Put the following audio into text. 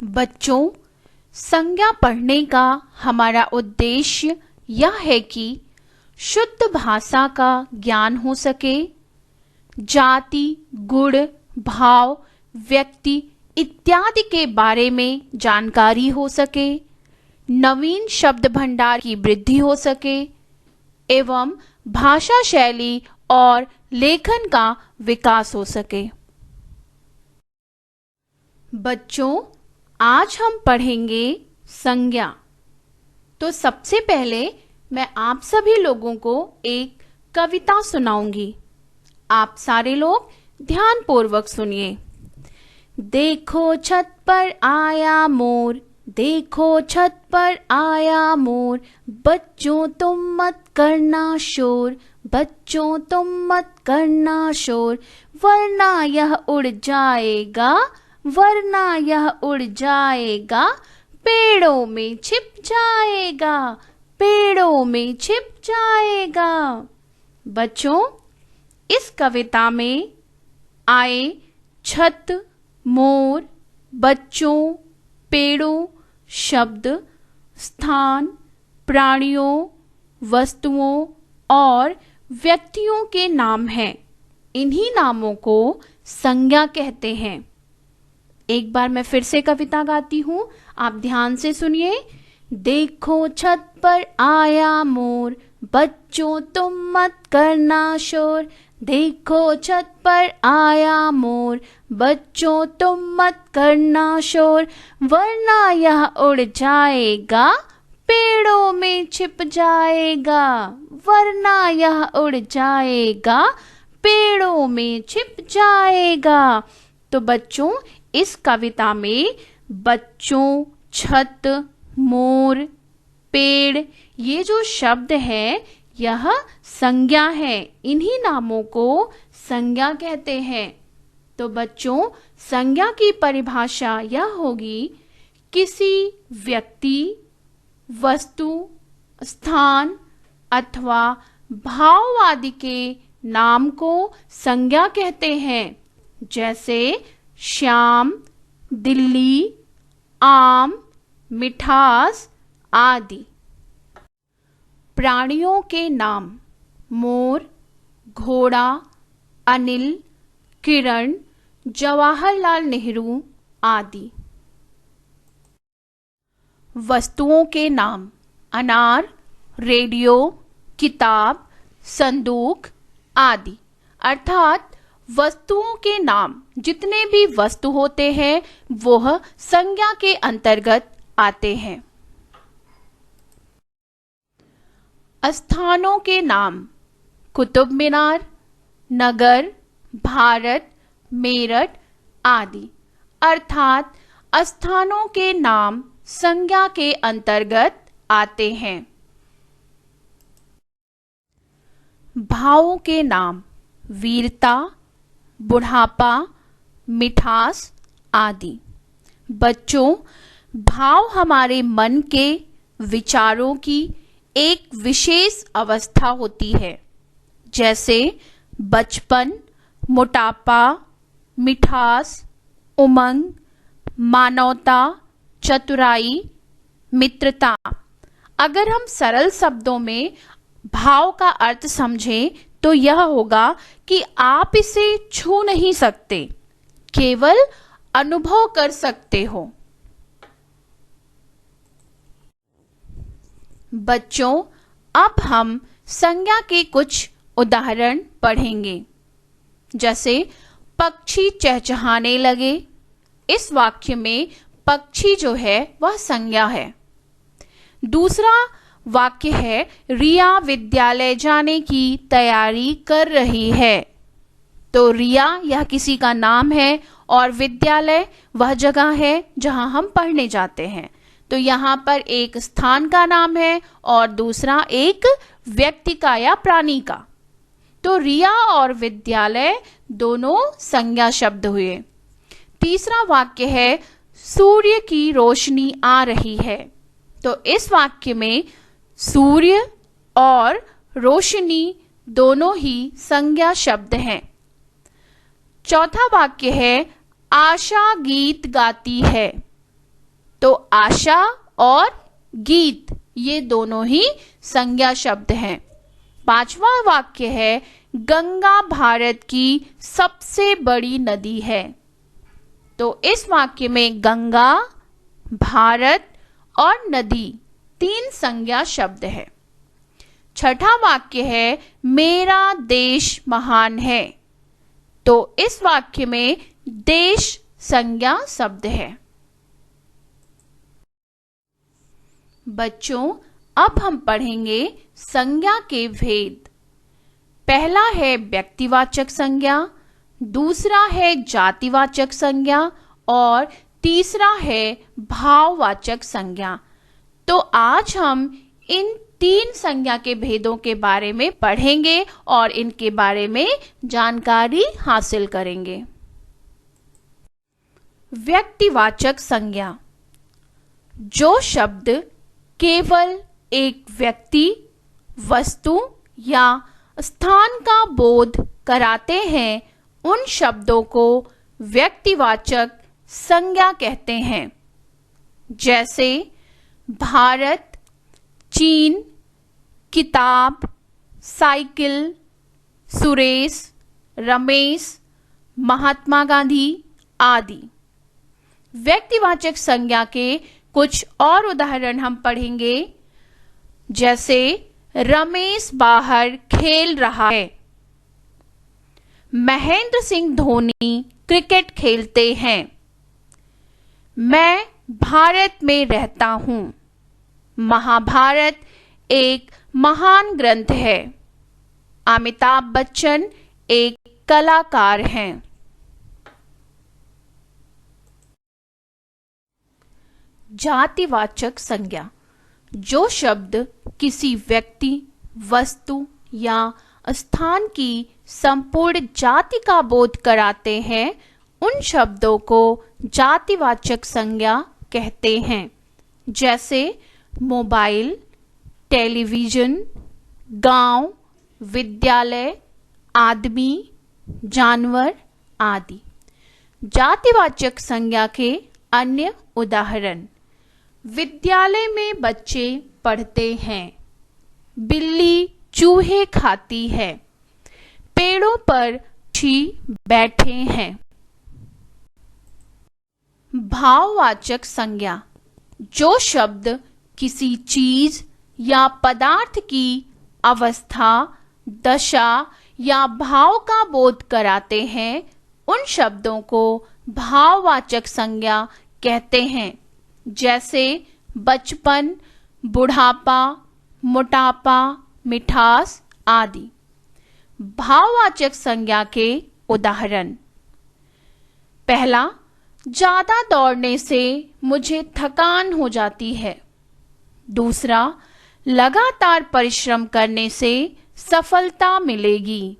बच्चों, संज्ञा पढ़ने का हमारा उद्देश्य यह है कि शुद्ध भाषा का ज्ञान हो सके, जाति, गुण, भाव, व्यक्ति इत्यादि के बारे में जानकारी हो सके, नवीन शब्द भंडार की वृद्धि हो सके एवं भाषा शैली और लेखन का विकास हो सके। बच्चों, आज हम पढ़ेंगे संज्ञा। तो सबसे पहले मैं आप सभी लोगों को एक कविता सुनाऊंगी। आप सारे लोग ध्यानपूर्वक सुनिए। देखो छत पर आया मोर, देखो छत पर आया मोर, बच्चों तुम मत करना शोर, बच्चों तुम मत करना शोर, वरना यह उड़ जाएगा, वरना यह उड़ जाएगा, पेड़ों में छिप जाएगा, पेड़ों में छिप जाएगा। बच्चों, इस कविता में आए छत, मोर, बच्चों, पेड़ों शब्द स्थान, प्राणियों, वस्तुओं और व्यक्तियों के नाम हैं। इन्हीं नामों को संज्ञा कहते हैं। एक बार मैं फिर से कविता गाती हूँ, आप ध्यान से सुनिए। देखो छत पर आया मोर, बच्चों तुम मत करना शोर, देखो छत पर आया मोर, बच्चों तुम मत करना शोर, वरना यह उड़ जाएगा, पेड़ों में छिप जाएगा, वरना यह उड़ जाएगा, पेड़ों में छिप जाएगा। तो बच्चों, इस कविता में बच्चों, छत, मोर, पेड़ ये जो शब्द है यह संज्ञा है। इन्हीं नामों को संज्ञा कहते हैं। तो बच्चों, संज्ञा की परिभाषा यह होगी, किसी व्यक्ति, वस्तु, स्थान अथवा भाव आदि के नाम को संज्ञा कहते हैं। जैसे श्याम, दिल्ली, आम, मिठास आदि। प्राणियों के नाम मोर, घोड़ा, अनिल, किरण, जवाहरलाल नेहरू आदि। वस्तुओं के नाम अनार, रेडियो, किताब, संदूक आदि। अर्थात वस्तुओं के नाम जितने भी वस्तु होते हैं वह संज्ञा के अंतर्गत आते हैं। स्थानों के नाम कुतुब मीनार, नगर, भारत, मेरठ आदि। अर्थात स्थानों के नाम संज्ञा के अंतर्गत आते हैं। भावों के नाम वीरता, बुढ़ापा, मिठास आदि। बच्चों, भाव हमारे मन के विचारों की एक विशेष अवस्था होती है। जैसे बचपन, मोटापा, मिठास, उमंग, मानवता, चतुराई, मित्रता। अगर हम सरल शब्दों में भाव का अर्थ समझें तो यह होगा कि आप इसे छू नहीं सकते, केवल अनुभव कर सकते हो। बच्चों, अब हम संज्ञा के कुछ उदाहरण पढ़ेंगे। जैसे पक्षी चहचहाने लगे। इस वाक्य में पक्षी जो है वह संज्ञा है। दूसरा वाक्य है रिया विद्यालय जाने की तैयारी कर रही है। तो रिया यह किसी का नाम है और विद्यालय वह जगह है जहां हम पढ़ने जाते हैं। तो यहाँ पर एक स्थान का नाम है और दूसरा एक व्यक्ति का या प्राणी का। तो रिया और विद्यालय दोनों संज्ञा शब्द हुए। तीसरा वाक्य है सूर्य की रोशनी आ रही है। तो इस वाक्य में सूर्य और रोशनी दोनों ही संज्ञा शब्द हैं। चौथा वाक्य है आशा गीत गाती है। तो आशा और गीत ये दोनों ही संज्ञा शब्द हैं। पांचवा वाक्य है गंगा भारत की सबसे बड़ी नदी है। तो इस वाक्य में गंगा, भारत और नदी तीन संज्ञा शब्द है। छठा वाक्य है मेरा देश महान है। तो इस वाक्य में देश संज्ञा शब्द है। बच्चों, अब हम पढ़ेंगे संज्ञा के भेद। पहला है व्यक्तिवाचक संज्ञा, दूसरा है जातिवाचक संज्ञा और तीसरा है भाववाचक संज्ञा। तो आज हम इन तीन संज्ञा के भेदों के बारे में पढ़ेंगे और इनके बारे में जानकारी हासिल करेंगे। व्यक्तिवाचक संज्ञा, जो शब्द केवल एक व्यक्ति, वस्तु या स्थान का बोध कराते हैं उन शब्दों को व्यक्तिवाचक संज्ञा कहते हैं। जैसे भारत, चीन, किताब, साइकिल, सुरेश, रमेश, महात्मा गांधी आदि। व्यक्तिवाचक संज्ञा के कुछ और उदाहरण हम पढ़ेंगे। जैसे रमेश बाहर खेल रहा है, महेंद्र सिंह धोनी क्रिकेट खेलते हैं, मैं भारत में रहता हूं, महाभारत एक महान ग्रंथ है, अमिताभ बच्चन एक कलाकार हैं। जातिवाचक संज्ञा, जो शब्द किसी व्यक्ति, वस्तु या स्थान की संपूर्ण जाति का बोध कराते हैं उन शब्दों को जातिवाचक संज्ञा कहते हैं। जैसे मोबाइल, टेलीविजन, गांव, विद्यालय, आदमी, जानवर आदि। जातिवाचक संज्ञा के अन्य उदाहरण, विद्यालय में बच्चे पढ़ते हैं, बिल्ली चूहे खाती है, पेड़ों पर पक्षी बैठे हैं। भाववाचक संज्ञा, जो शब्द किसी चीज या पदार्थ की अवस्था, दशा या भाव का बोध कराते हैं उन शब्दों को भाववाचक संज्ञा कहते हैं। जैसे बचपन, बुढ़ापा, मोटापा, मिठास आदि। भाववाचक संज्ञा के उदाहरण, पहला, ज्यादा दौड़ने से मुझे थकान हो जाती है। दूसरा, लगातार परिश्रम करने से सफलता मिलेगी।